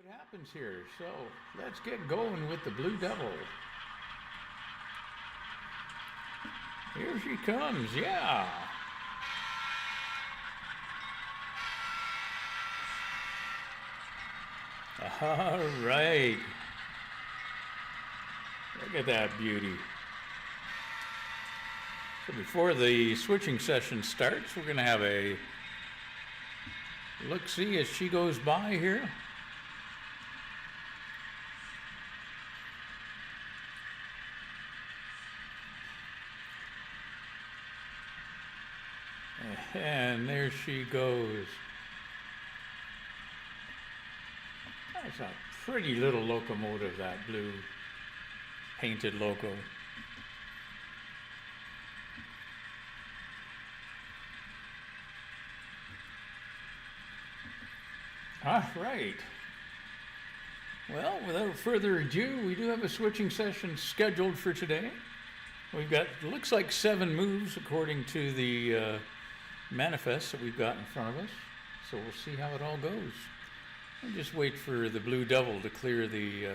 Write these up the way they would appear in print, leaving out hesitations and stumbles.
happens here. So let's get going with the Blue Devil. Here she comes, yeah. All right. Look at that beauty. So before the switching session starts, we're going to have a look-see as she goes by here. And there she goes. That's a pretty little locomotive, that blue painted loco. All right. Well, without further ado, we do have a switching session scheduled for today. We've got, looks like 7 moves according to the manifest that we've got in front of us. So we'll see how it all goes. And just wait for the Blue Devil to clear the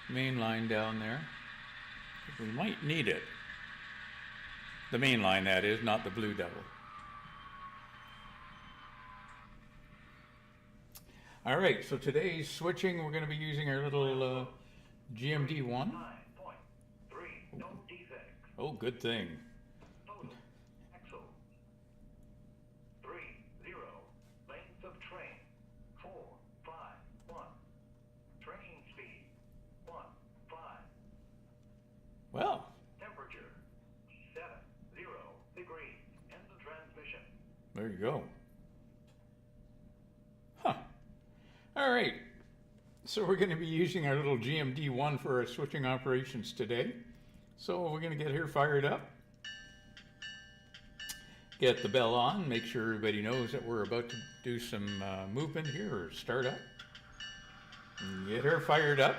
main line down there. We might need it. The main line, that is, not the Blue Devil. All right, so today's switching, we're going to be using our little GMD1. 9.3, no defects. Oh, good thing. Total, axle. 3-0, length of train. 4-5-1. Train speed. 1-5. Well, Temperature. 7-0 degrees. End of transmission. there you go. Huh. All right. So we're going to be using our little GMD1 for our switching operations today. So we're going to get her fired up. Get the bell on. Make sure everybody knows that we're about to do some movement here or start up. And get her fired up.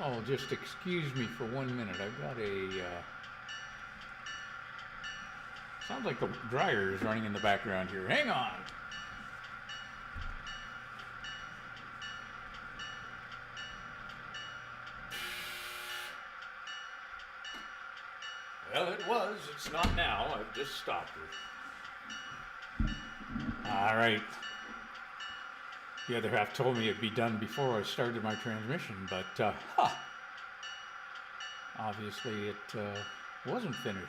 Oh, just excuse me for 1 minute. I've got a... sounds like the dryer is running in the background here. Hang on. Well, it was. It's not now. I've just stopped her. All right. The other half told me it'd be done before I started my transmission, but obviously it wasn't finished.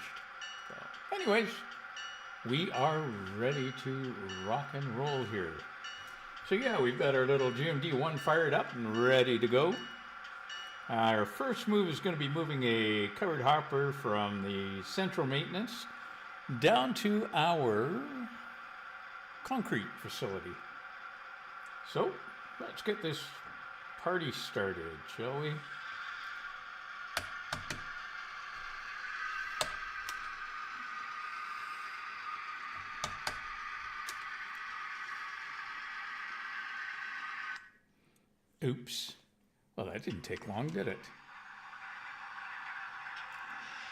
So, anyways, we are ready to rock and roll here. So yeah, we've got our little GMD1 fired up and ready to go. Our first move is going to be moving a covered hopper from the central maintenance down to our concrete facility. So let's get this party started, shall we? Oops. Well, that didn't take long, did it?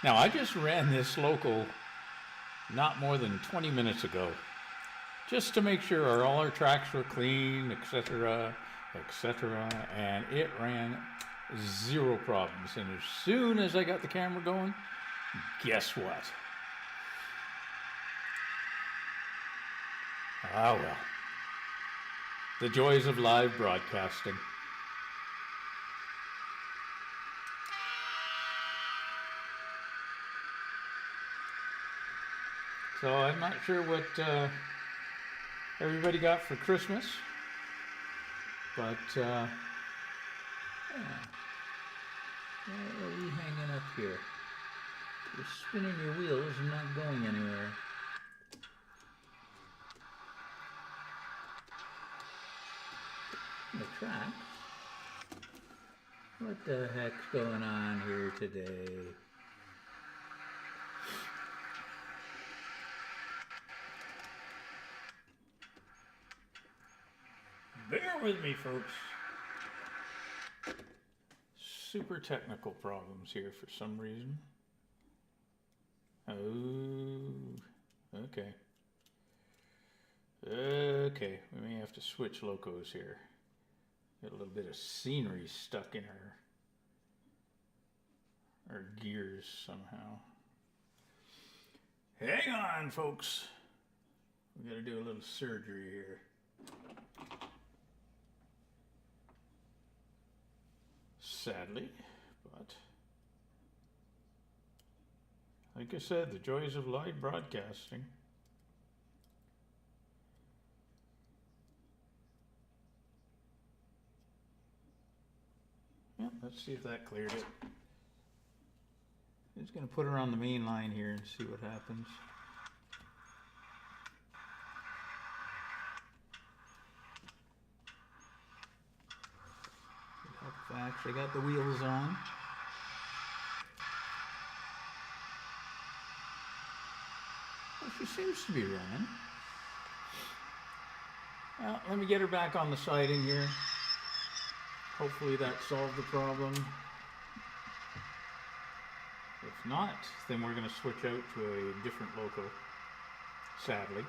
Now, I just ran this local not more than 20 minutes ago, just to make sure all our tracks were clean, etc., etc., and it ran 0 problems. And as soon as I got the camera going, guess what? Ah, well. The joys of live broadcasting. So I'm not sure what everybody got for Christmas, but yeah. Why are we hanging up here? You're spinning your wheels and not going anywhere. The tracks? What the heck's going on here today? Bear with me, folks. Super technical problems here for some reason. Oh, okay. Okay, we may have to switch locos here. Got a little bit of scenery stuck in our gears somehow. Hang on, folks. We gotta do a little surgery here. Sadly, but like I said, the joys of live broadcasting. Yeah, let's see if that cleared it. I'm just going to put her on the main line here and see what happens. Help if I actually got the wheels on. Well, she seems to be running. Well, let me get her back on the siding here. Hopefully that solved the problem. If not, then we're going to switch out to a different loco, sadly.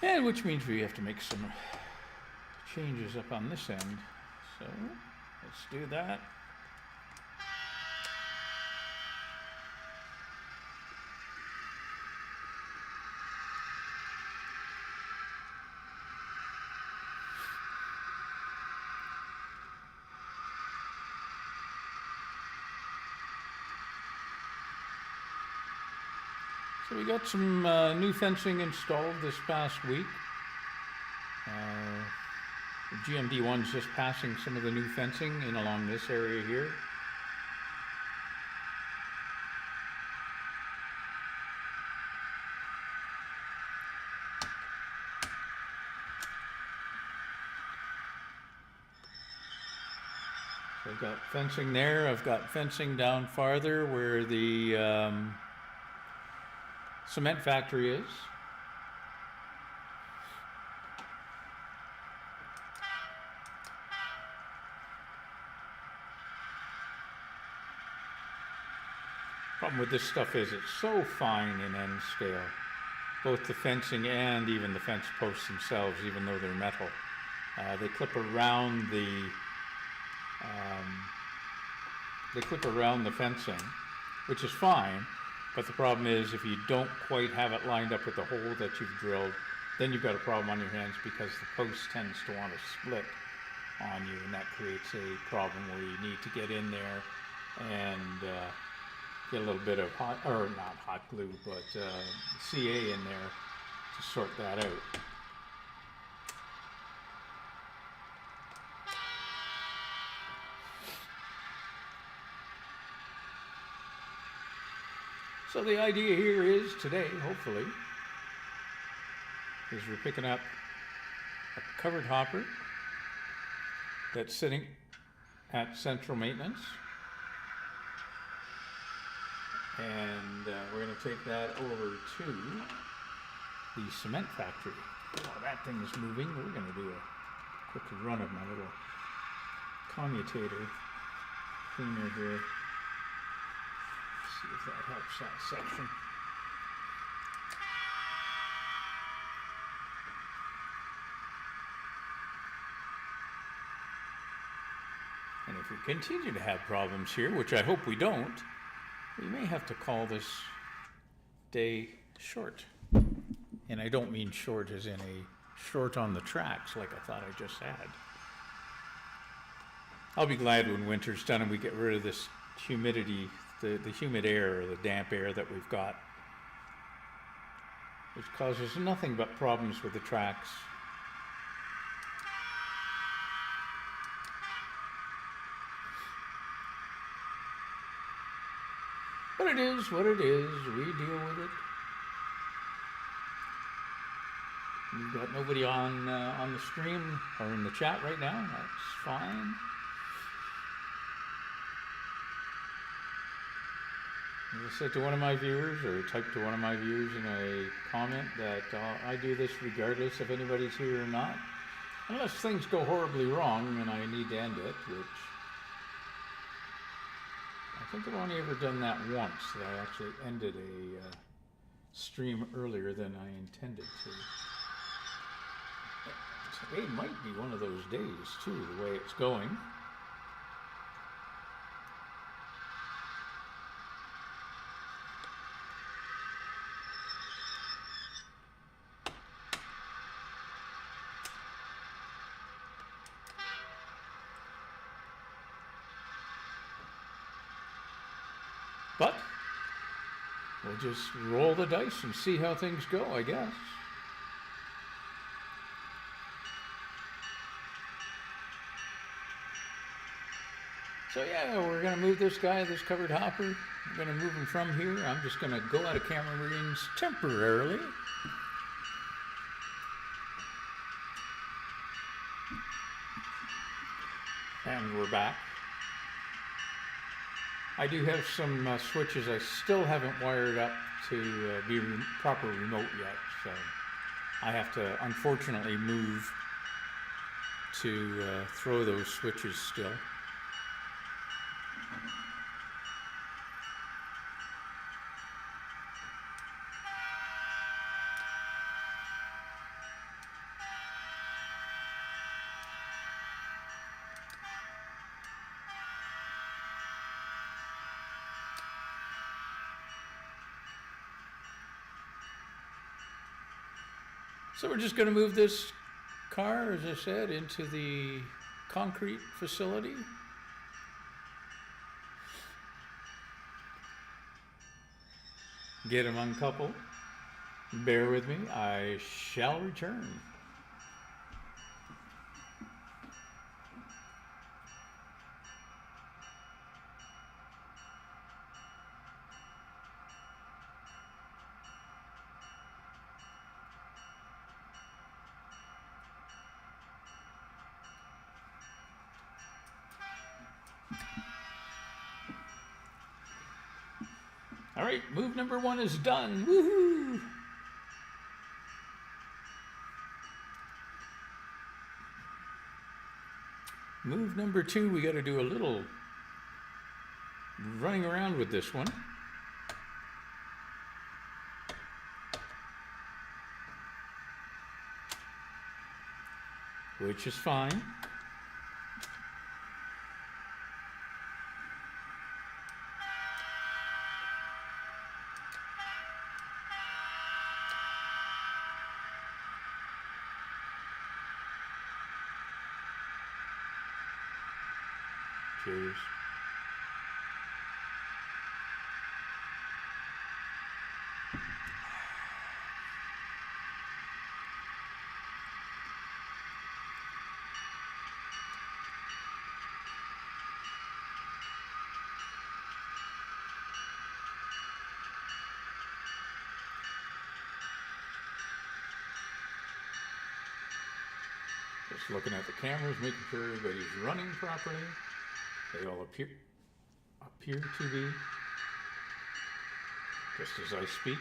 And which means we have to make some changes up on this end. So let's do that. So we got some new fencing installed this past week. The GMD1's just passing some of the new fencing in along this area here. So I've got fencing there. I've got fencing down farther where the cement factory is. Problem with this stuff is it's so fine in end scale. Both the fencing and even the fence posts themselves, even though they're metal. They clip around the fencing, which is fine. But the problem is if you don't quite have it lined up with the hole that you've drilled, then you've got a problem on your hands because the post tends to want to split on you, and that creates a problem where you need to get in there and get a little bit of not hot glue, but CA in there to sort that out. So the idea here is today, hopefully, is we're picking up a covered hopper that's sitting at central maintenance. And we're going to take that over to the cement factory. While that thing is moving, we're going to do a quick run of my little commutator cleaner here. See if that helps that section. And if we continue to have problems here, which I hope we don't, we may have to call this day short. And I don't mean short as in a short on the tracks like I thought I just had. I'll be glad when winter's done and we get rid of this humidity, the humid air or the damp air that we've got, which causes nothing but problems with the tracks. But it is what it is. We deal with it. We've got nobody on the stream or in the chat right now. That's fine. As I said to one of my viewers, or typed to one of my viewers in a comment, that I do this regardless if anybody's here or not. Unless things go horribly wrong and I need to end it, which I think I've only ever done that once, that I actually ended a stream earlier than I intended to. Today might be one of those days, too, the way it's going. But we'll just roll the dice and see how things go, I guess. So yeah, we're going to move this guy, this covered hopper. We're going to move him from here. I'm just going to go out of camera readings temporarily. And we're back. I do have some switches I still haven't wired up to be proper remote yet, so I have to unfortunately move to throw those switches still. So we're just going to move this car, as I said, into the concrete facility. Get him uncoupled. Bear with me, I shall return. All right, move number 1 is done. Woohoo! Move number 2, we got to do a little running around with this one. Which is fine. Cheers. Just looking at the cameras, making sure everybody's running properly. They all appear to be, just as I speak.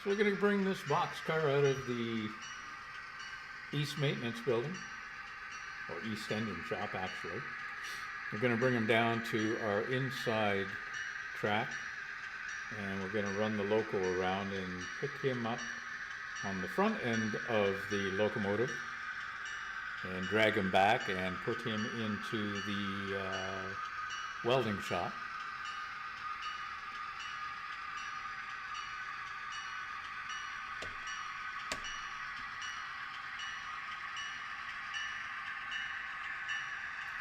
So we're going to bring this boxcar out of the East Maintenance Building, or East Engine Shop actually. We're going to bring him down to our inside track, and we're going to run the loco around and pick him up on the front end of the locomotive and drag him back and put him into the welding shop.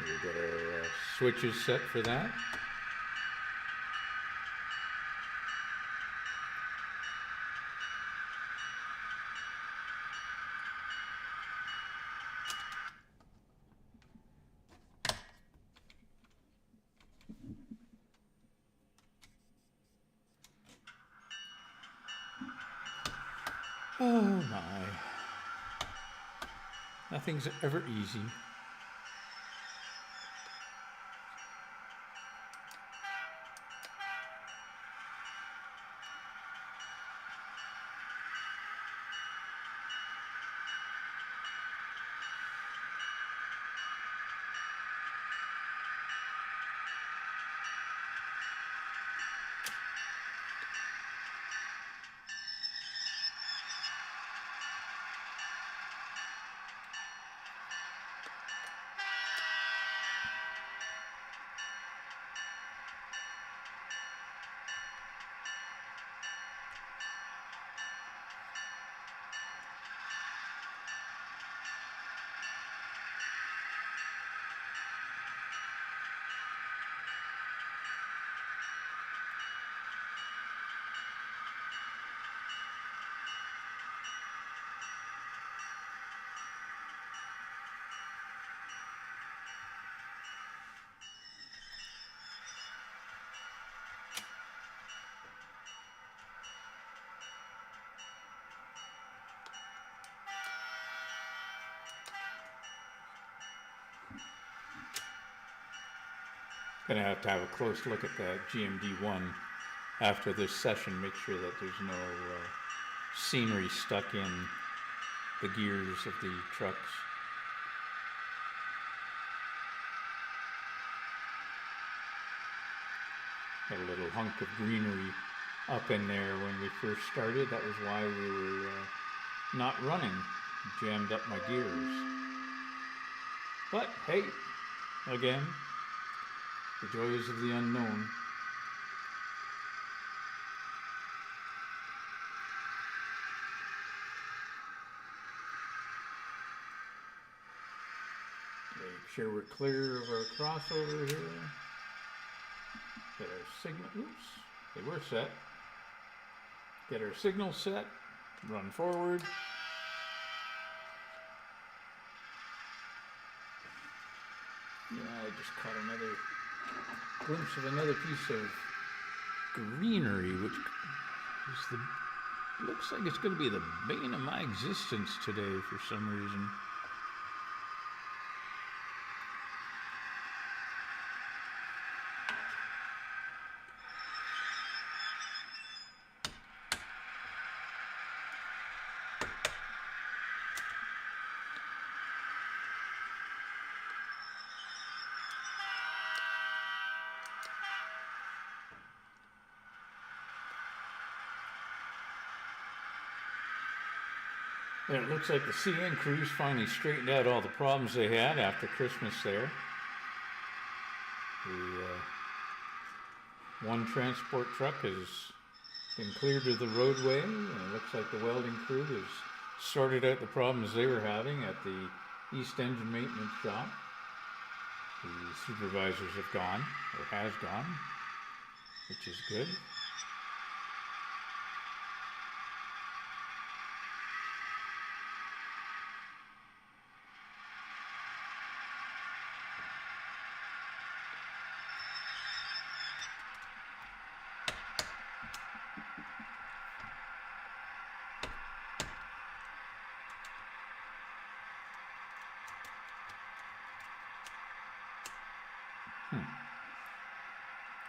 We've got our switches set for that. Oh my. Nothing's ever easy. Gonna have to have a close look at that GMD1 after this session. Make sure that there's no scenery stuck in the gears of the trucks. Got a little hunk of greenery up in there when we first started. That was why we were not running. Jammed up my gears. But hey, again, the joys of the unknown. Make sure we're clear of our crossover here. Get our signal, oops, they were set. Get our signal set, run forward. Yeah, I just caught another glimpse of another piece of greenery, which is looks like it's going to be the bane of my existence today for some reason. And it looks like the CN crews finally straightened out all the problems they had after Christmas there. The one transport truck has been cleared to the roadway, and it looks like the welding crew has sorted out the problems they were having at the East Engine maintenance shop. The supervisors have gone, or has gone, which is good.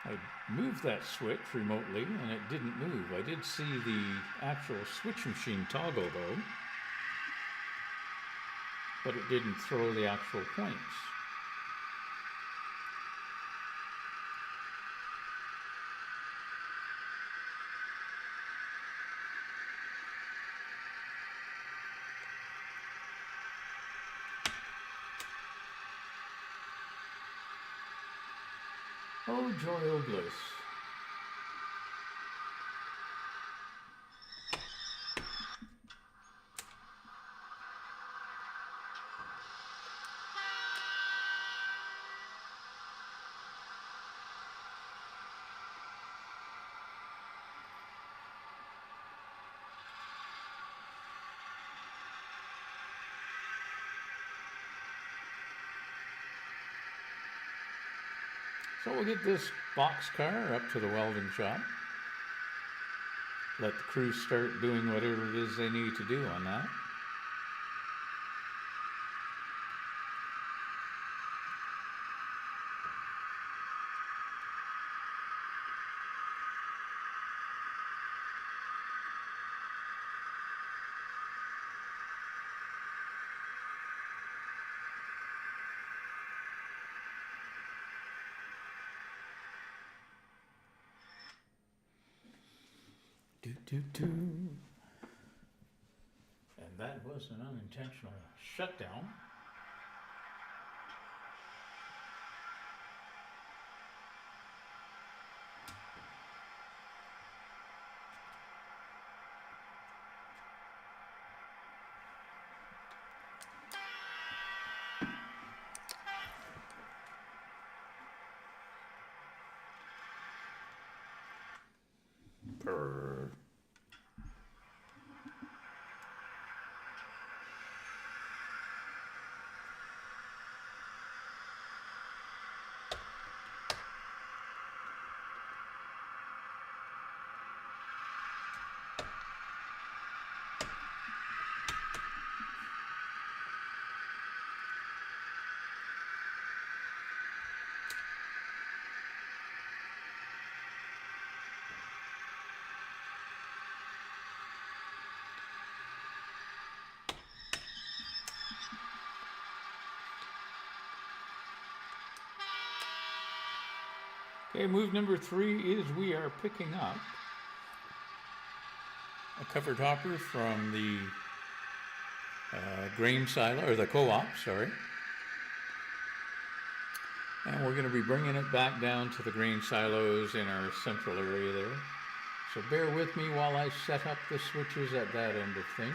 I moved that switch remotely and it didn't move. I did see the actual switch machine toggle though, but it didn't throw the actual points. Oh, joy, oh, bliss. So we'll get this box car up to the welding shop. let the crew start doing whatever it is they need to do on that. Do, do, do. And that was an unintentional shutdown. Purr. Okay, move number 3 is we are picking up a covered hopper from the grain silo, or the co-op, sorry. And we're going to be bringing it back down to the grain silos in our central area there. So bear with me while I set up the switches at that end of things.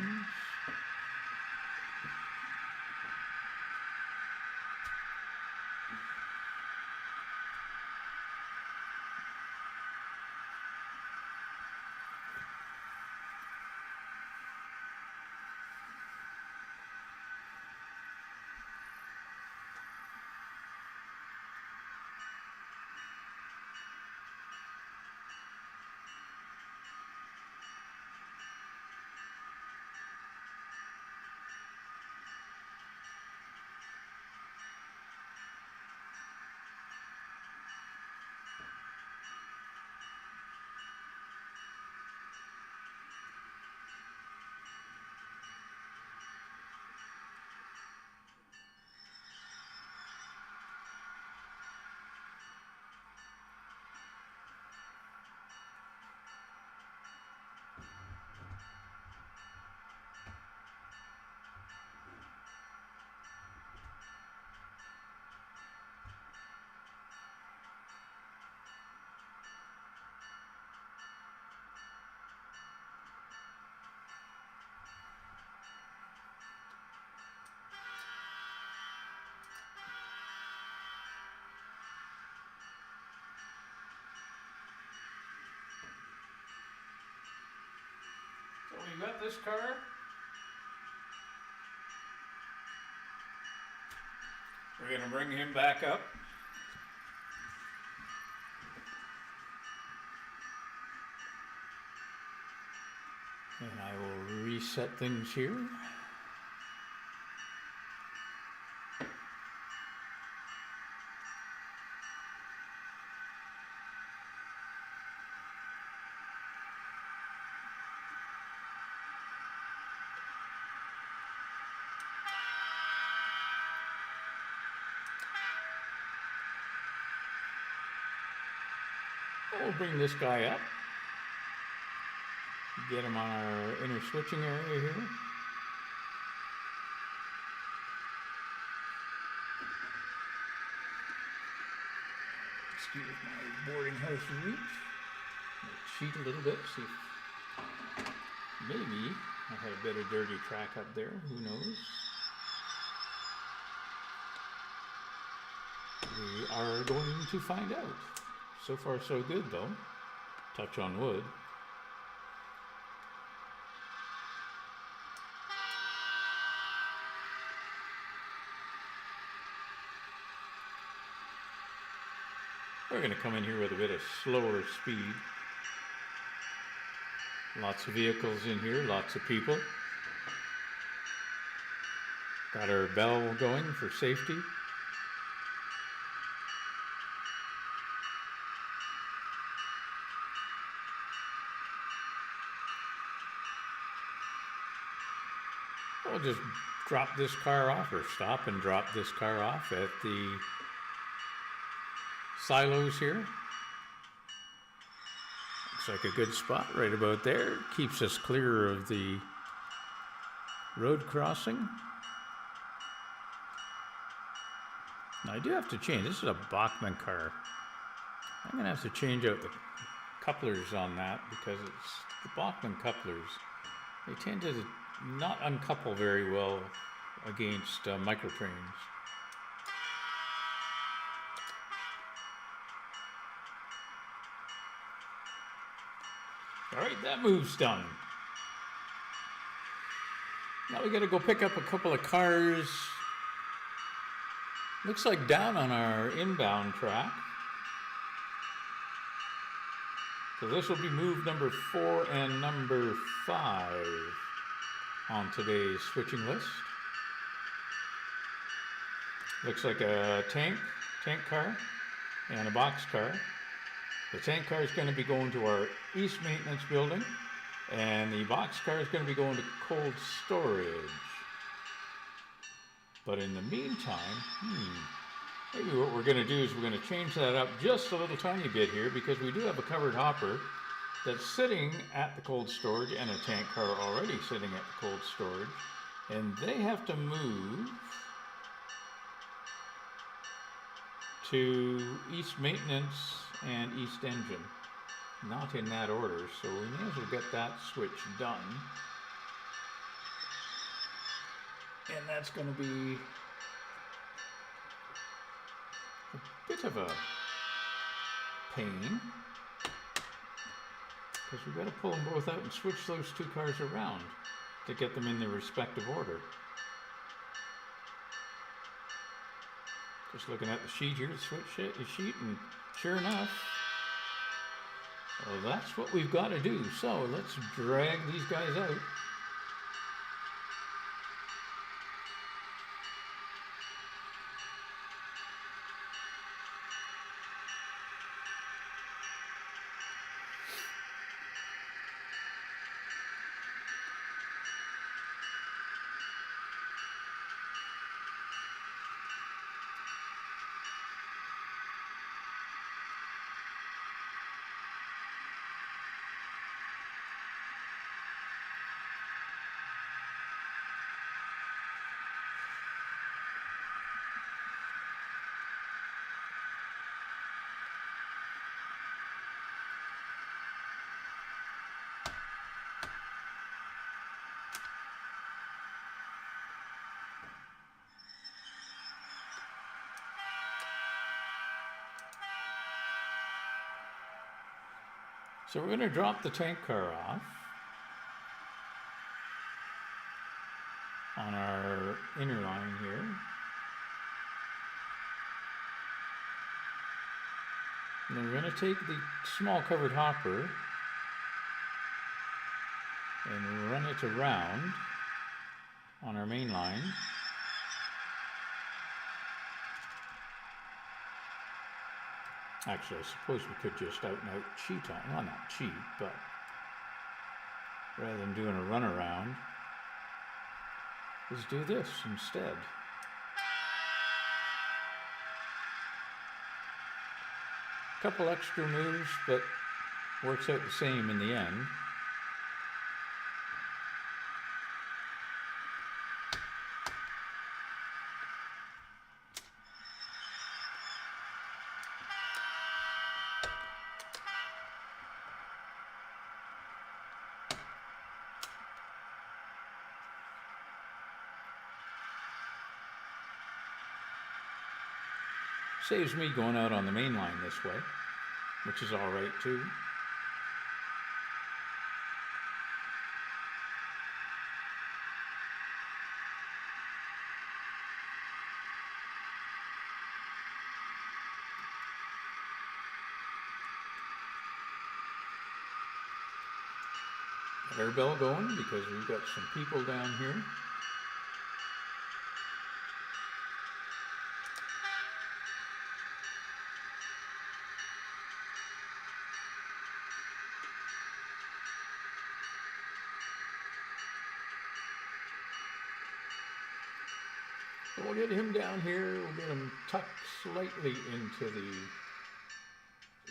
So we got this car. We're going to bring him back up. And I will reset things here. We'll bring this guy up. Get him on our inner switching area here. Excuse my boarding house reach. Cheat a little bit, see if maybe I had a bit of dirty track up there, who knows. We are going to find out. So far so good though. Touch on wood. We're going to come in here with a bit of slower speed. Lots of vehicles in here, lots of people. Got our bell going for safety. We'll just drop this car off, or stop and drop this car off at the silos here. Looks like a good spot right about there. Keeps us clear of the road crossing. Now I do have to change. This is a Bachmann car. I'm going to have to change out the couplers on that because it's the Bachmann couplers. They tend to not uncouple very well against microtrains. All right, that move's done. Now we got to go pick up a couple of cars. Looks like down on our inbound track. So this will be move number 4 and number 5 on today's switching list. Looks like a tank car and a box car. The tank car is going to be going to our east maintenance building, and the box car is going to be going to cold storage. But in the meantime, maybe what we're going to do is we're going to change that up just a little tiny bit here, because we do have a covered hopper that's sitting at the cold storage and a tank car already sitting at the cold storage, and they have to move to east maintenance and east engine. Not in that order, so we may as well get that switch done. And that's going to be a bit of a pain, because we've got to pull them both out and switch those two cars around to get them in their respective order. Just looking at the sheet here, the sheet, and sure enough, well, that's what we've got to do. So let's drag these guys out. So we're going to drop the tank car off on our inner line here. And then we're going to take the small covered hopper and run it around on our main line. Actually, I suppose we could just out and out cheat on, well, not cheat, but rather than doing a runaround, let's do this instead. Couple extra moves, but works out the same in the end. Saves me going out on the main line this way, which is all right too. Get our bell going because we've got some people down here. So we'll get him down here. We'll get him tucked slightly into the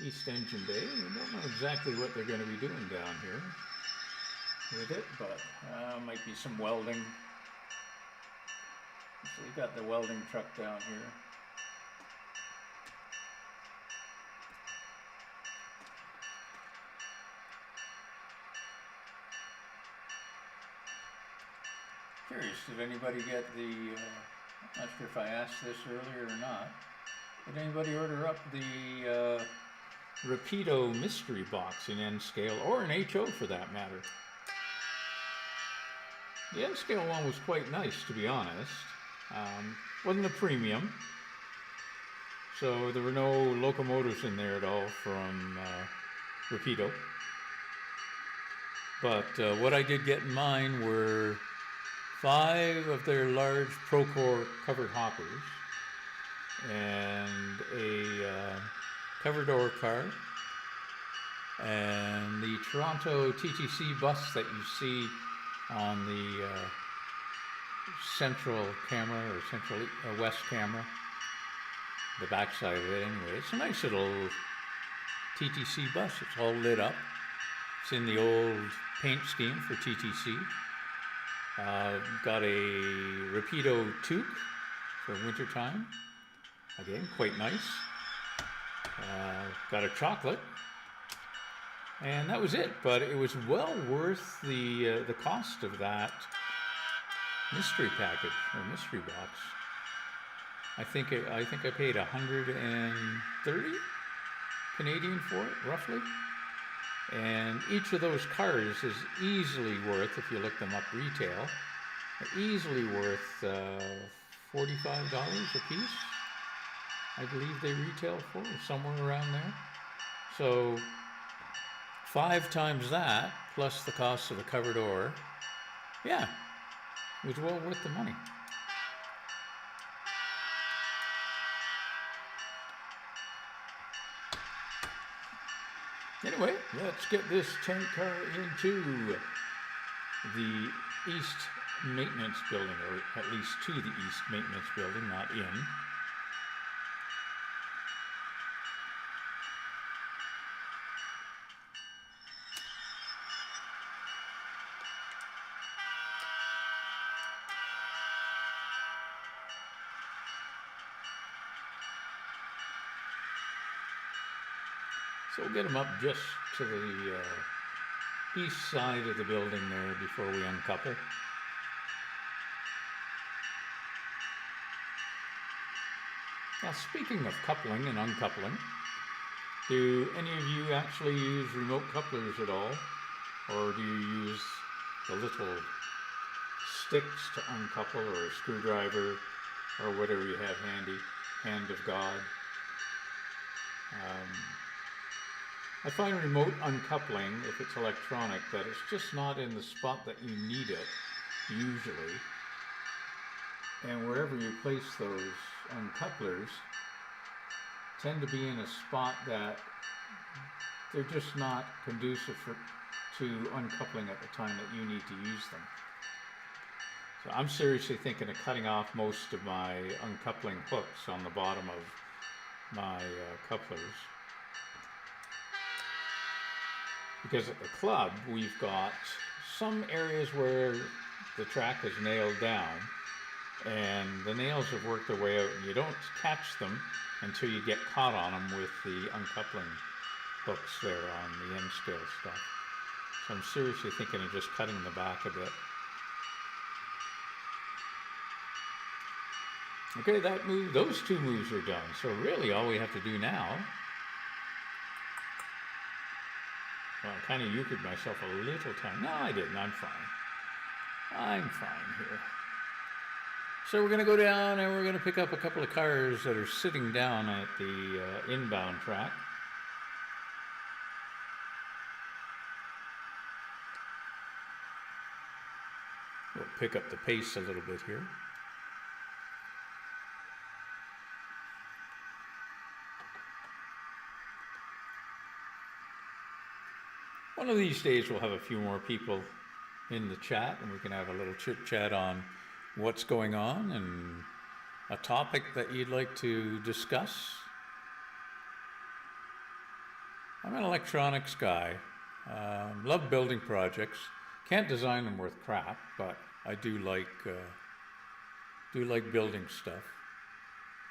east engine bay. We don't know exactly what they're going to be doing down here with it, but might be some welding. So we've got the welding truck down here. Curious, did anybody get the, I'm not sure if I asked this earlier or not, did anybody order up the Rapido mystery box in N scale, or an HO for that matter? The N scale one was quite nice, to be honest. Wasn't a premium, so there were no locomotives in there at all from Rapido. But what I did get in mine were 5 of their large Procore covered hoppers and a cover door car and the Toronto TTC bus that you see on the central camera or central west camera, the back side of it anyway. It's a nice little TTC bus. It's all lit up. It's in the old paint scheme for TTC. Got a Rapido toque for wintertime. Again, quite nice. Got a chocolate. And that was it, but it was well worth the cost of that mystery package or mystery box. I think I paid 130 Canadian for it, roughly. And each of those cars is easily worth, if you look them up retail, easily worth $45 a piece. I believe they retail for, somewhere around there. So 5 times that, plus the cost of the cover door, yeah, it was well worth the money. Anyway, let's get this tank car into the East Maintenance Building, or at least to the East Maintenance Building, not in. So we'll get them up just to the east side of the building there before we uncouple. Now, speaking of coupling and uncoupling, do any of you actually use remote couplers at all? Or do you use the little sticks to uncouple, or a screwdriver, or whatever you have handy, hand of God? I find remote uncoupling, if it's electronic, that it's just not in the spot that you need it, usually. And wherever you place those uncouplers, tend to be in a spot that they're just not conducive to uncoupling at the time that you need to use them. So I'm seriously thinking of cutting off most of my uncoupling hooks on the bottom of my couplers. Because at the club, we've got some areas where the track is nailed down and the nails have worked their way out, and you don't catch them until you get caught on them with the uncoupling hooks there on the end scale stuff. So I'm seriously thinking of just cutting the back a bit. Okay, those 2 moves are done. So really all we have to do now, well, I kind of euchred myself a little time. No, I didn't. I'm fine. I'm fine here. So we're going to go down and we're going to pick up a couple of cars that are sitting down at the inbound track. We'll pick up the pace a little bit here. One of these days we'll have a few more people in the chat and we can have a little chit chat on what's going on and a topic that you'd like to discuss. I'm an electronics guy, love building projects, can't design them worth crap, but I do like building stuff.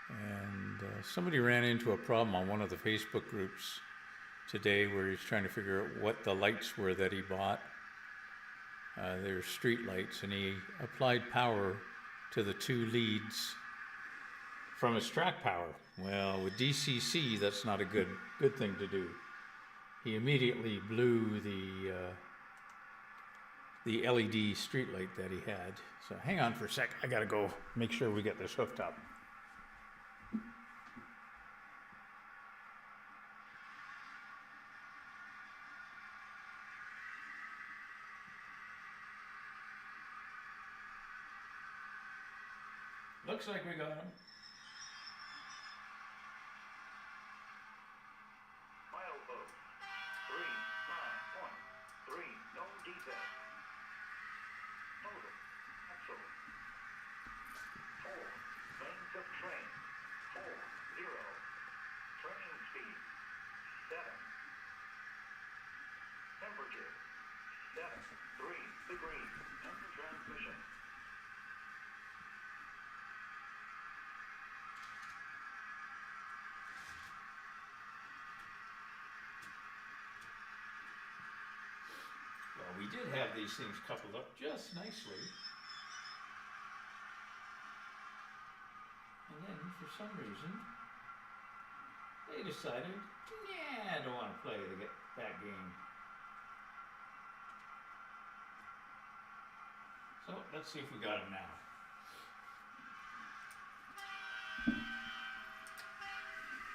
And somebody ran into a problem on one of the Facebook groups today where he's trying to figure out what the lights were that he bought. They were street lights, and he applied power to the two leads from his track power. Well, with DCC, that's not a good thing to do. He immediately blew the LED street light that he had. So hang on for a sec. I gotta go make sure we get this hooked up. Looks like we got him. Milepost 391. 3, no defect. Total, excellent. 4, length of train. 4, 0. Train speed 7. Temperature 7, 3 degrees. End transmission. Well, we did have these things coupled up just nicely. And then, for some reason, they decided, yeah, I don't want to play that game. So, let's see if we got him now.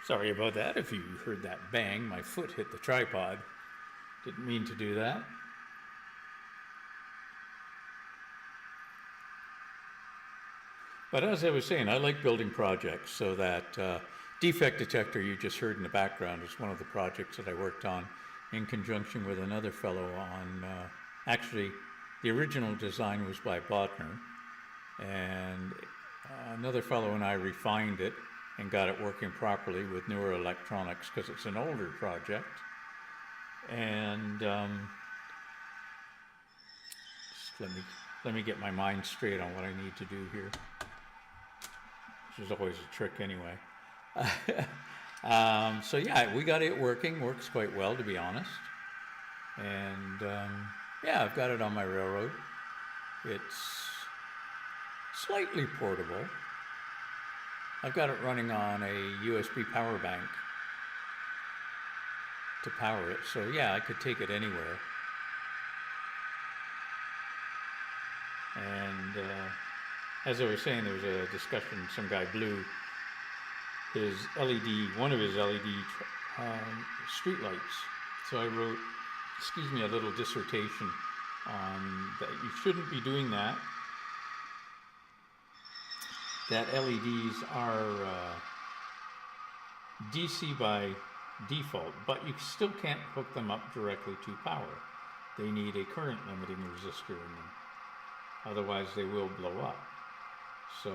Sorry about that. If you heard that bang, my foot hit the tripod. Didn't mean to do that. But as I was saying, I like building projects, so that defect detector you just heard in the background is one of the projects that I worked on in conjunction with another fellow on, actually, the original design was by Bodner, and another fellow and I refined it and got it working properly with newer electronics because it's an older project. And just let me get my mind straight on what I need to do here. Which is always a trick anyway. So yeah, we got it working, works quite well to be honest. And yeah, I've got it on my railroad. It's slightly portable. I've got it running on a USB power bank to power it. So yeah, I could take it anywhere. And as I was saying, there was a discussion, some guy blew his one of his LED street lights. So I wrote, a little dissertation on that you shouldn't be doing that. That LEDs are DC by default, but you still can't hook them up directly to power. They need a current limiting resistor in them. Otherwise they will blow up. So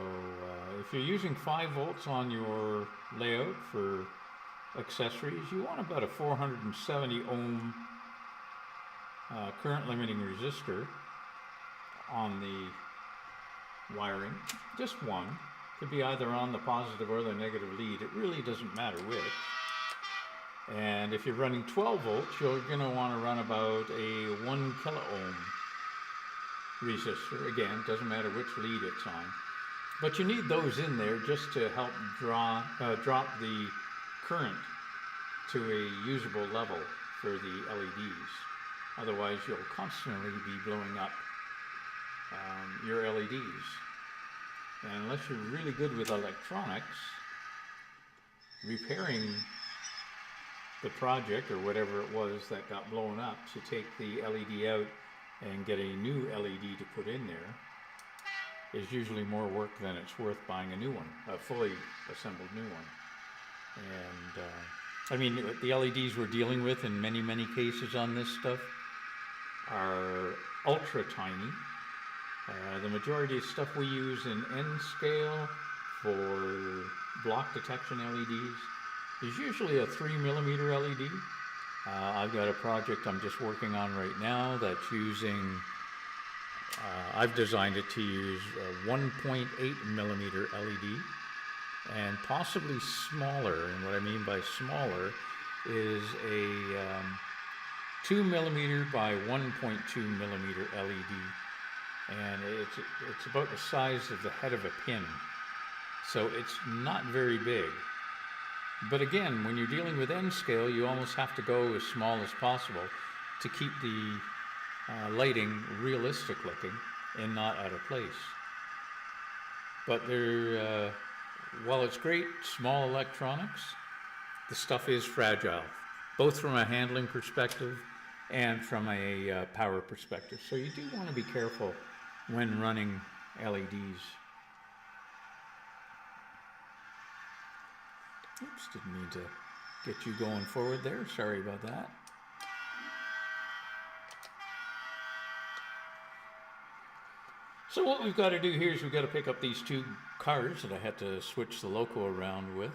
if you're using 5 volts on your layout for accessories, you want about a 470 ohm current limiting resistor on the wiring. Just one. Could be either on the positive or the negative lead. It really doesn't matter which. And if you're running 12 volts, you're going to want to run about a 1 kilo ohm resistor. Again, it doesn't matter which lead it's on. But you need those in there just to help drop the current to a usable level for the LEDs. Otherwise, you'll constantly be blowing up your LEDs. And unless you're really good with electronics, repairing the project or whatever it was that got blown up to take the LED out and get a new LED to put in there is usually more work than it's worth buying a new one, a fully assembled new one. And I mean, the LEDs we're dealing with in many, many cases on this stuff are ultra tiny. The majority of stuff we use in N scale for block detection LEDs is usually a 3mm LED. I've got a project I'm just working on right now that's using, I've designed it to use a 1.8mm LED and possibly smaller. And what I mean by smaller is a 2mm by 1.2mm LED. And it's about the size of the head of a pin. So it's not very big. But again, when you're dealing with N scale, you almost have to go as small as possible to keep the lighting realistic looking and not out of place. But while it's great, small electronics, the stuff is fragile, both from a handling perspective and from a power perspective. So you do want to be careful when running LEDs. Oops, didn't mean to get you going forward there. Sorry about that. So what we've got to do here is we've got to pick up these two cars that I had to switch the loco around with.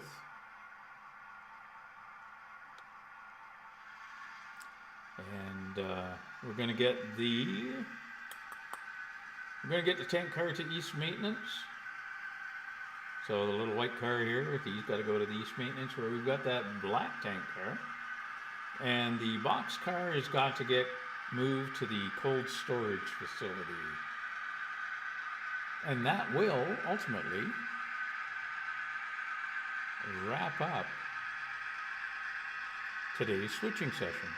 And we're going to get the tank car to East Maintenance. So the little white car here, he's got to go to the East Maintenance where we've got that black tank car. And the box car has got to get moved to the cold storage facility. And that will ultimately wrap up today's switching session.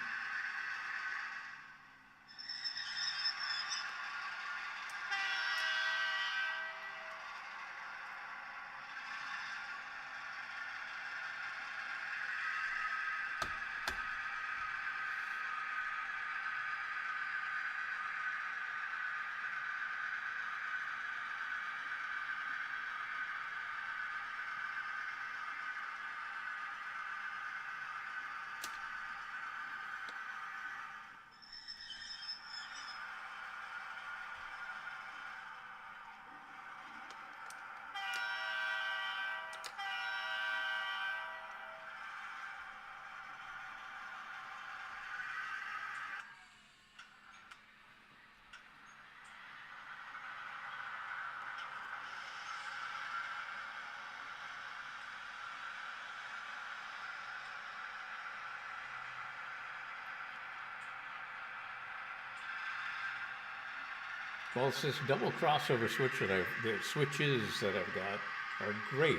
Well, it's this double crossover switch the switches that I've got are great,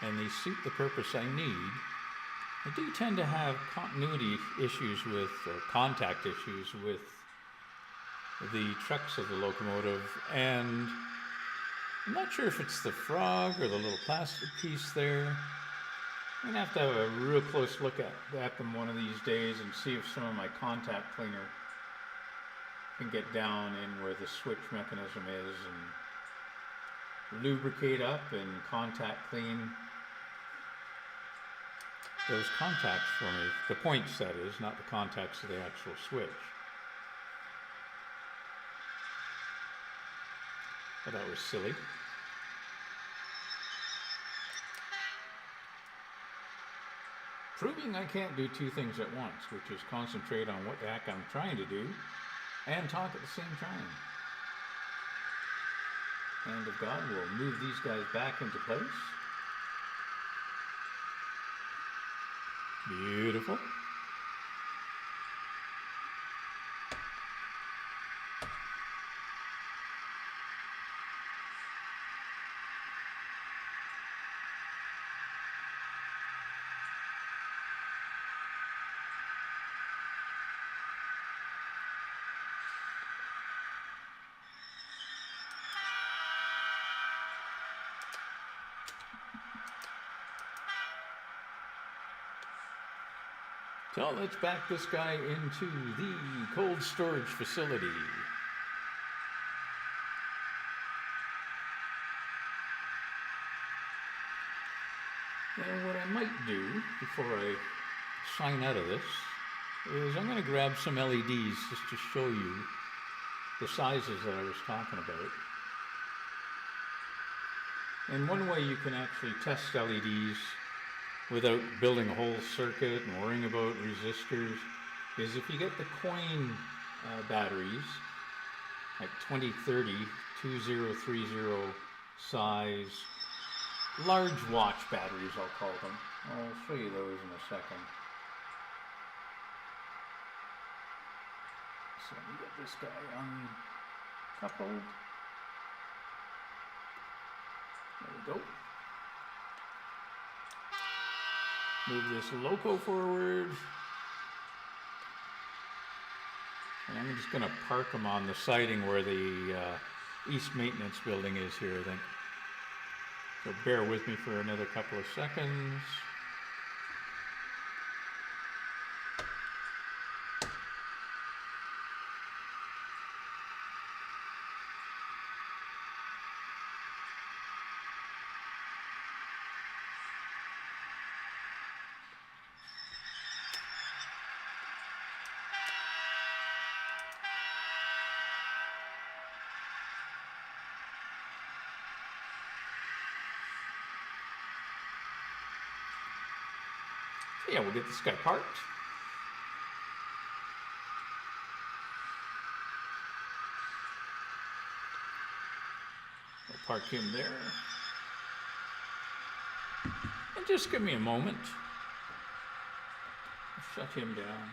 and they suit the purpose I need. I do tend to have continuity issues with, or contact issues with, the trucks of the locomotive, and I'm not sure if it's the frog or the little plastic piece there. I'm gonna have to have a real close look at them one of these days and see if some of my contact cleaner can get down in where the switch mechanism is and lubricate up and contact clean those contacts for me. The points, that is, not the contacts of the actual switch. But that was silly. Proving I can't do two things at once, which is concentrate on what the heck I'm trying to do and talk at the same time. Hand of God will move these guys back into place. Beautiful. So let's back this guy into the cold storage facility. And what I might do before I sign out of this is I'm going to grab some LEDs just to show you the sizes that I was talking about. And one way you can actually test LEDs without building a whole circuit and worrying about resistors is if you get the coin batteries, like 2030, 2030 size, large watch batteries I'll call them. I'll show you those in a second. So let me get this guy uncoupled. There we go. Move this loco forward. And I'm just going to park them on the siding where the East Maintenance building is here, I think. So bear with me for another couple of seconds. Yeah, we'll get this guy parked. We'll park him there. And just give me a moment. I'll shut him down.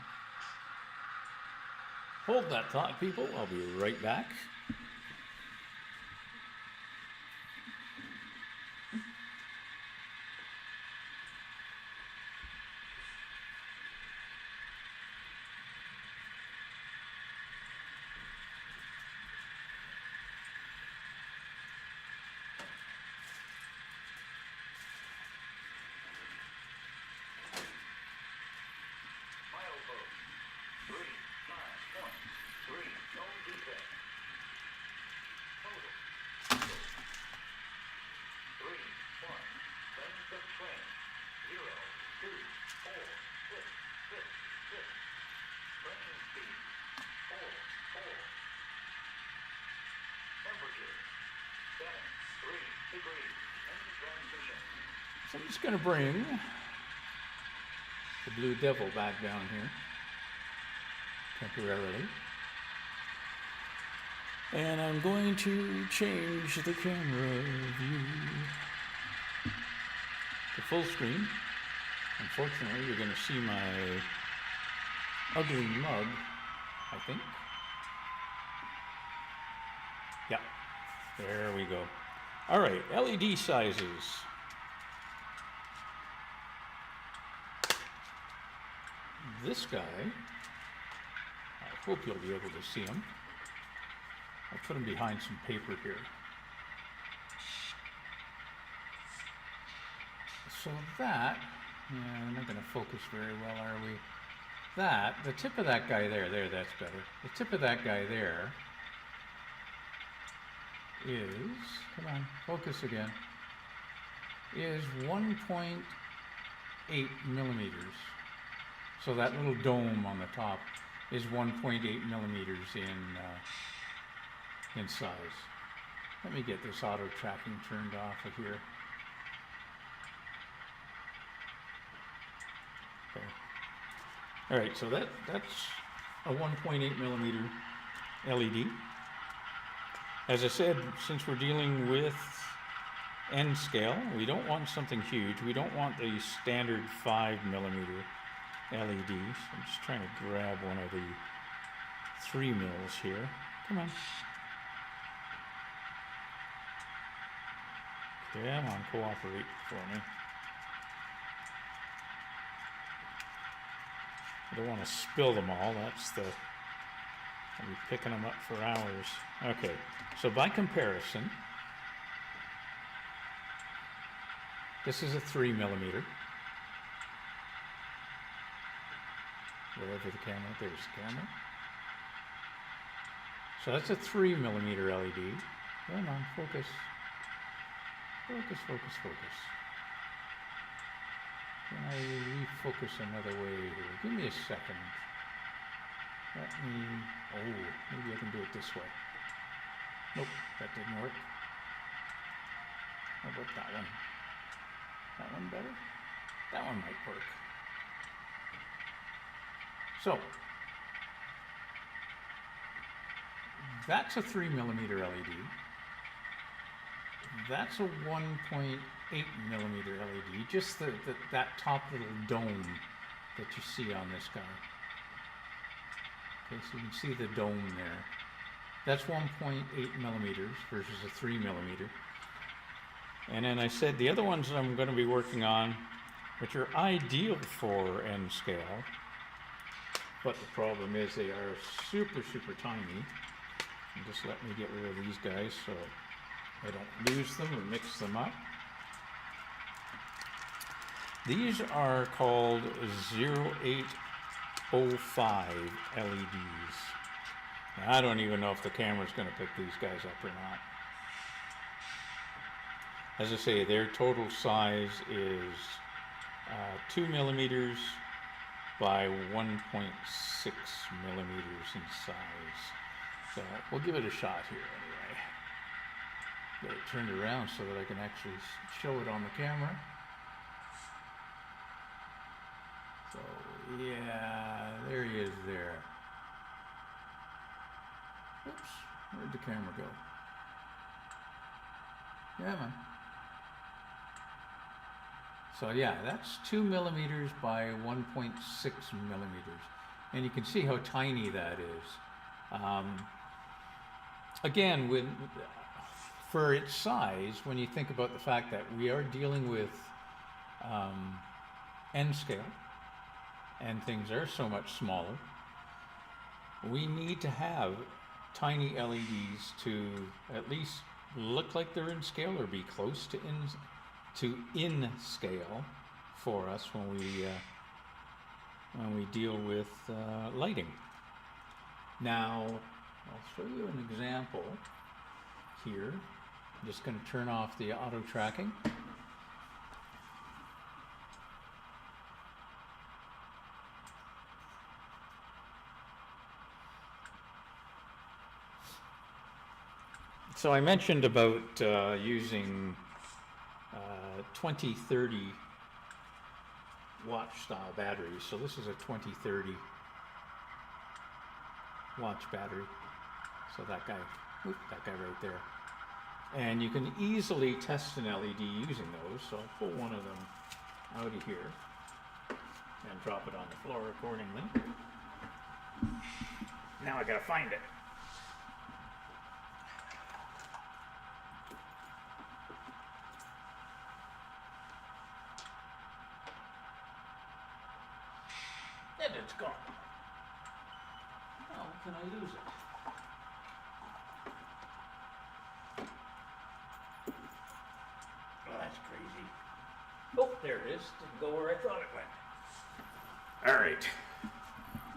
Hold that thought, people. I'll be right back. Milepost 391.3, no defect. Total 3, 1. Length of train 0, 2, 4, 6, 6, 6. Train speed 4, 4. Temperature 7, 3 degrees. End transition. So I'm just going to bring the Blue Devil back down here temporarily. And I'm going to change the camera view to full screen. Unfortunately, you're going to see my ugly mug, I think. Yeah, there we go. All right, LED sizes. This guy, I hope you'll be able to see him. I'll put him behind some paper here. So that, yeah, I'm not going to focus very well, are we? That, the tip of that guy there, that's better. The tip of that guy there is, come on, focus again, is 1.8 millimeters. So that little dome on the top is 1.8 millimeters in size. Let me get this auto tracking turned off of here. Okay. All right, so that's a 1.8 millimeter LED. As I said, since we're dealing with N scale, we don't want something huge. We don't want the standard 5 millimeter LEDs. I'm just trying to grab one of the 3 mils here. Come on. Come on, cooperate for me. I don't want to spill them all. I'll be picking them up for hours. Okay, so by comparison, this is a 3 millimeter. Wherever the camera, there's the camera. So that's a 3 millimeter LED. Come on, focus. Focus, focus, focus. Can I refocus another way here? Give me a second. Let me, oh, maybe I can do it this way. Nope, that didn't work. How about that one? That one better? That one might work. So, that's a 3mm LED. That's a 1.8mm LED, just that top little dome that you see on this guy. Okay, so you can see the dome there. That's 1.8mm versus a 3mm. And then I said the other ones that I'm going to be working on, which are ideal for N scale, but the problem is they are super, super tiny. And just let me get rid of these guys so I don't lose them or mix them up. These are called 0805 LEDs. Now, I don't even know if the camera's going to pick these guys up or not. As I say, their total size is 2mm by 1.6mm in size. So we'll give it a shot here anyway. Get it turned around so that I can actually show it on the camera. So yeah, there he is there. Oops, where'd the camera go? Yeah, man. So yeah, that's 2mm by 1.6mm. And you can see how tiny that is. Again, for its size, when you think about the fact that we are dealing with N scale, and things are so much smaller, we need to have tiny LEDs to at least look like they're in scale or be close to in scale for us when we deal with lighting. Now, I'll show you an example here. I'm just going to turn off the auto tracking. So I mentioned about using 2030 watch style batteries. So this is a 2030 watch battery. So that guy right there. And you can easily test an LED using those. So I'll pull one of them out of here and drop it on the floor accordingly. Now I gotta find it. And it's gone. How can I lose it? Oh, that's crazy. Oh, there it is. Didn't go where I thought it went. All right.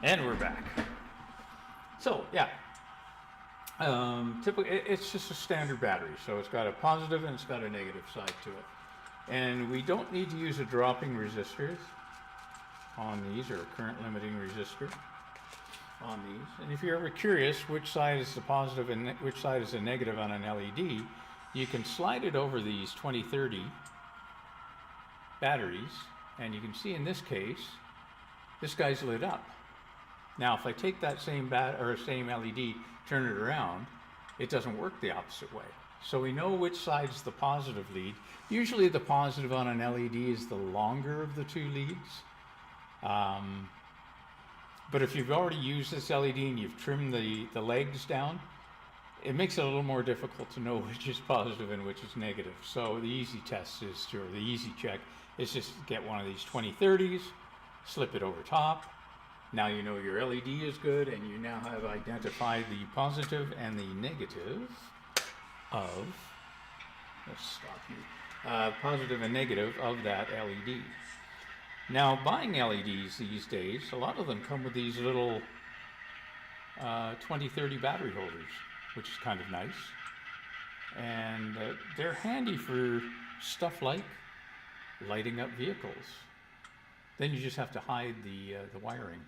And we're back. So, yeah. Typically, it's just a standard battery. So it's got a positive and it's got a negative side to it. And we don't need to use a dropping resistors on these, or a current limiting resistor on these. And if you're ever curious which side is the positive and which side is the negative on an LED, you can slide it over these 2030 batteries, and you can see in this case, this guy's lit up. Now, if I take that same same LED, turn it around, it doesn't work the opposite way. So we know which side is the positive lead. Usually the positive on an LED is the longer of the two leads. But if you've already used this LED and you've trimmed the legs down, it makes it a little more difficult to know which is positive and which is negative. So the easy test is, or the easy check, is just get one of these 2030s, slip it over top. Now you know your LED is good, and you now have identified the positive and the negative of, let's stop you, positive and negative of that LED. Now, buying LEDs these days, a lot of them come with these little 2030 battery holders, which is kind of nice. And they're handy for stuff like lighting up vehicles. Then you just have to hide the wiring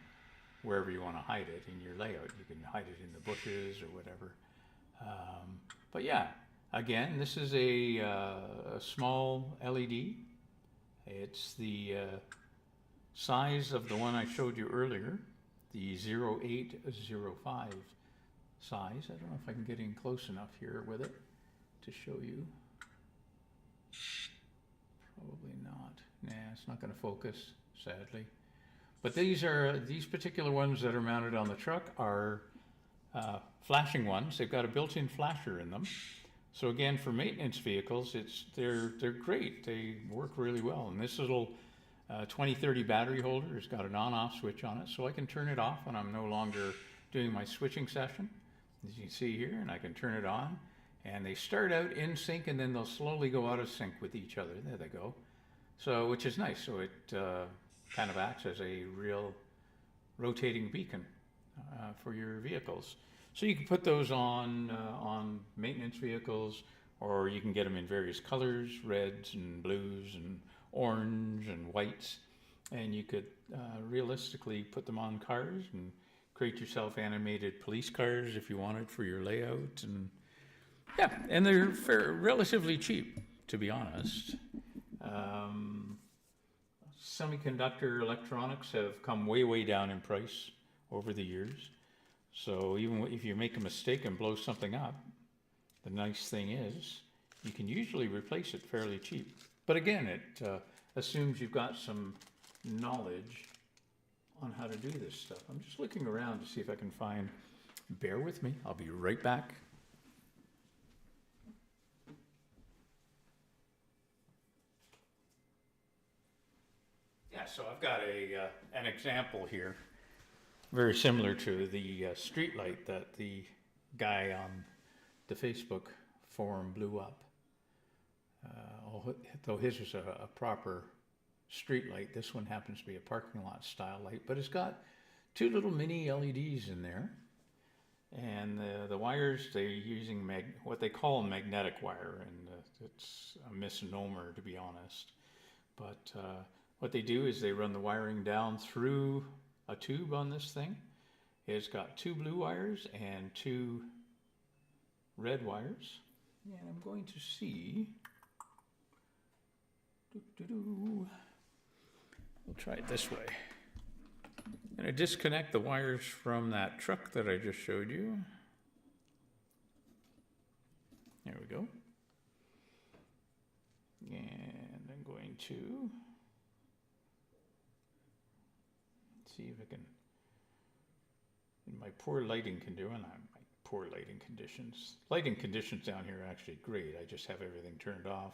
wherever you want to hide it in your layout. You can hide it in the bushes or whatever. But yeah, again, this is a small LED. It's the size of the one I showed you earlier, the 0805 size. I don't know if I can get in close enough here with it to show you. Probably not. Nah, it's not going to focus, sadly. But these particular ones that are mounted on the truck are flashing ones. They've got a built-in flasher in them. So again, for maintenance vehicles, they're great. They work really well. And this little 2030 battery holder has got an on-off switch on it, so I can turn it off when I'm no longer doing my switching session, as you can see here, and I can turn it on. And they start out in sync, and then they'll slowly go out of sync with each other. There they go. So, which is nice. So it kind of acts as a real rotating beacon for your vehicles. So you can put those on maintenance vehicles, or you can get them in various colors, reds and blues and orange and whites, and you could realistically put them on cars and create yourself animated police cars if you wanted for your layout. And yeah, and they're relatively cheap, to be honest. Semiconductor electronics have come way down in price over the years. So even if you make a mistake and blow something up, the nice thing is you can usually replace it fairly cheap. But again, it assumes you've got some knowledge on how to do this stuff. I'm just looking around to see if I can find, bear with me, I'll be right back. Yeah, so I've got an example here, very similar to the street light that the guy on the Facebook forum blew up. Though his was a proper street light, this one happens to be a parking lot style light, but it's got two little mini LEDs in there. And the wires, they're using what they call magnetic wire, and it's a misnomer, to be honest. But what they do is they run the wiring down through a tube on this thing. It's got two blue wires and two red wires. And I'm going to see. We'll try it this way. I'm going to disconnect the wires from that truck that I just showed you. There we go. And I'm going to see if I can, in my poor lighting conditions, lighting conditions down here are actually great. I just have everything turned off,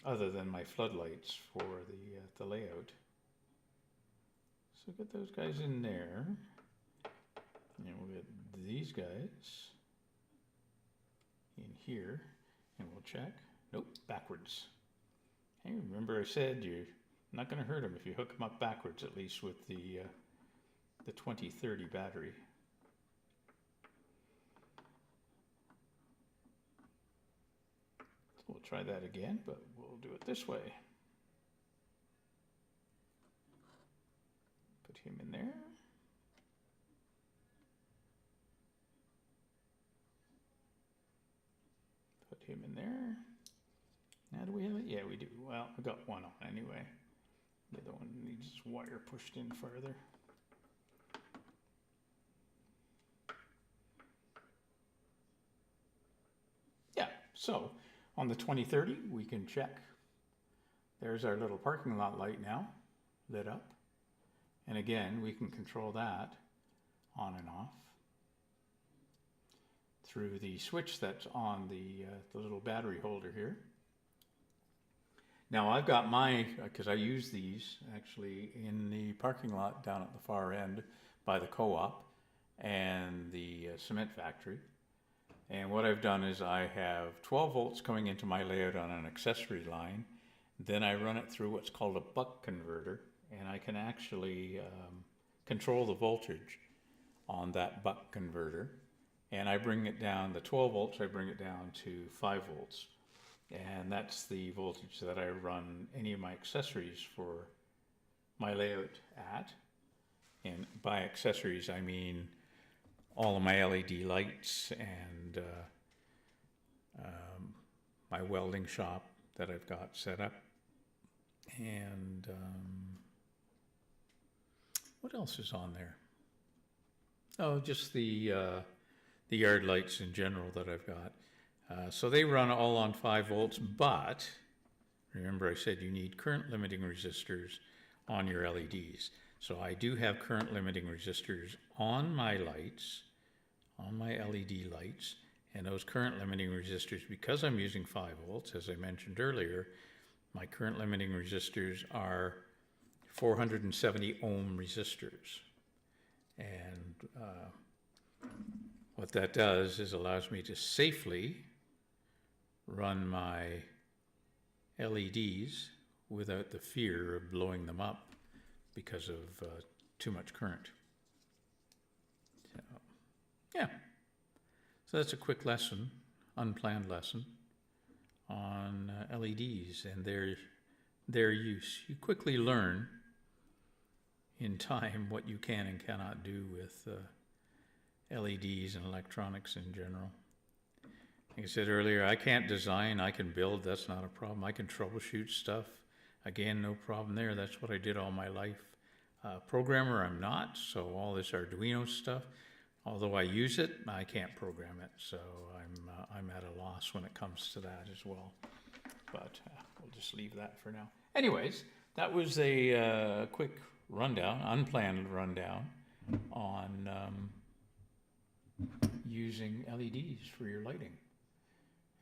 other than my floodlights for the layout. So get those guys in there, and we'll get these guys in here, and we'll check. Nope, backwards. Hey, remember I said you're not going to hurt them if you hook them up backwards, at least with the 2030 battery. So we'll try that again, but we'll do it this way. Put him in there. Put him in there. Now do we have it? Yeah, we do. Well, I got one on anyway. The other one needs its wire pushed in further. Yeah, so on the 2030, we can check. There's our little parking lot light now, lit up. And again, we can control that on and off through the switch that's on the little battery holder here. Now I've got because I use these actually in the parking lot down at the far end by the co-op and the cement factory. And what I've done is I have 12 volts coming into my layout on an accessory line. Then I run it through what's called a buck converter, and I can actually control the voltage on that buck converter. And I bring it down, the 12 volts, I bring it down to 5 volts. And that's the voltage that I run any of my accessories for my layout at. And by accessories, I mean all of my LED lights and my welding shop that I've got set up. And what else is on there? Oh, just the yard lights in general that I've got. So they run all on 5 volts, but remember I said you need current limiting resistors on your LEDs. So I do have current limiting resistors on my lights, on my LED lights, and those current limiting resistors, because I'm using 5 volts, as I mentioned earlier, my current limiting resistors are 470 ohm resistors. And what that does is allows me to safely run my LEDs without the fear of blowing them up because of too much current. So, yeah. So that's a quick lesson, unplanned lesson on LEDs and their use. You quickly learn in time what you can and cannot do with LEDs and electronics in general. Like I said earlier, I can't design, I can build, that's not a problem. I can troubleshoot stuff. Again, no problem there. That's what I did all my life. Programmer, I'm not, so all this Arduino stuff, although I use it, I can't program it. So I'm at a loss when it comes to that as well. But we'll just leave that for now. Anyways, that was a quick rundown, unplanned rundown on using LEDs for your lighting.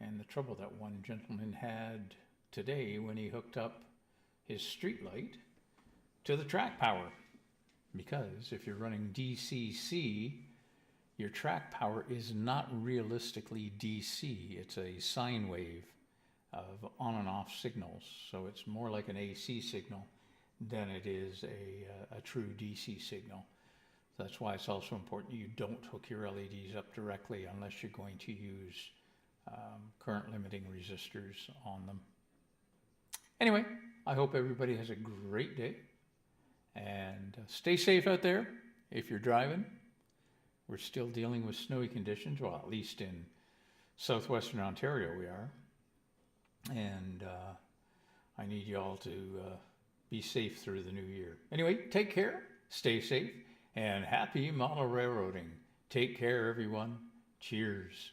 And the trouble that one gentleman had today when he hooked up his street light to the track power. Because if you're running DCC, your track power is not realistically DC. It's a sine wave of on and off signals. So it's more like an AC signal than it is a true DC signal. That's why it's also important you don't hook your LEDs up directly unless you're going to use current limiting resistors on them. Anyway, I hope everybody has a great day and stay safe out there if you're driving. We're still dealing with snowy conditions, well, at least in southwestern Ontario we are. And I need you all to be safe through the new year. Anyway, take care, stay safe, and happy model railroading. Take care, everyone. Cheers.